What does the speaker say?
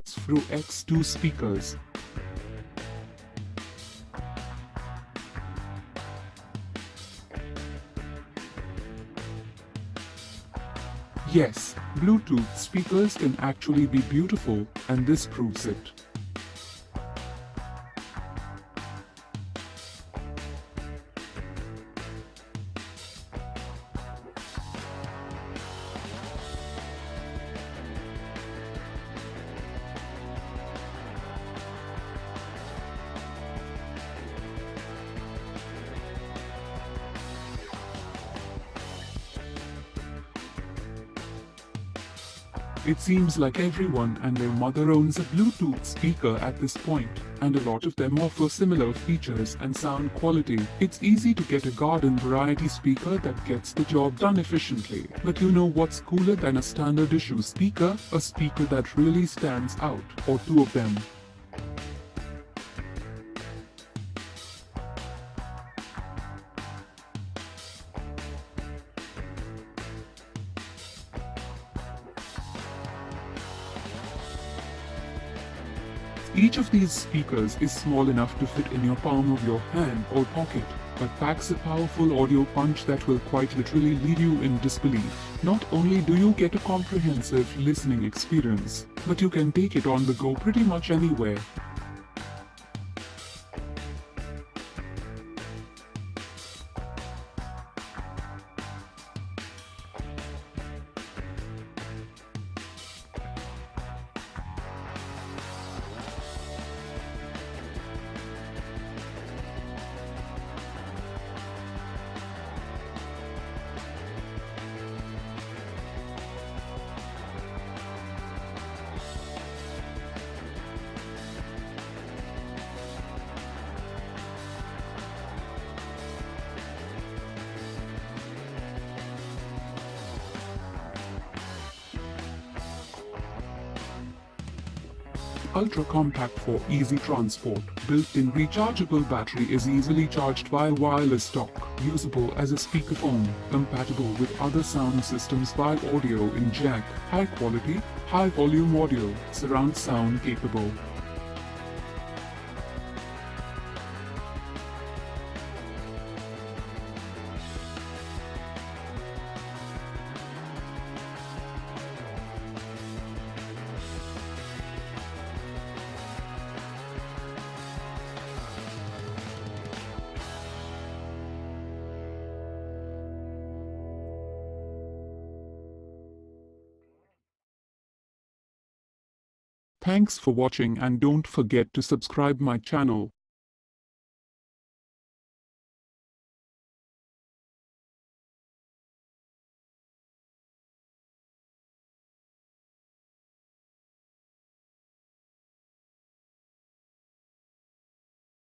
Sphereo X2 speakers. Yes, Bluetooth speakers can actually be beautiful, and this proves it. It seems like everyone and their mother owns a Bluetooth speaker at this point, and a lot of them offer similar features and sound quality. It's easy to get a garden variety speaker that gets the job done efficiently. But you know what's cooler than a standard issue speaker? A speaker that really stands out, or two of them. Each of these speakers is small enough to fit in your palm of your hand or pocket, but packs a powerful audio punch that will quite literally leave you in disbelief. Not only do you get a comprehensive listening experience, but you can take it on the go pretty much anywhere. Ultra compact for easy transport. Built-in rechargeable battery is easily charged via wireless dock. Usable as a speakerphone. Compatible with other sound systems via audio in jack. High quality, high volume audio. Surround sound capable. Thanks for watching and don't forget to subscribe my channel.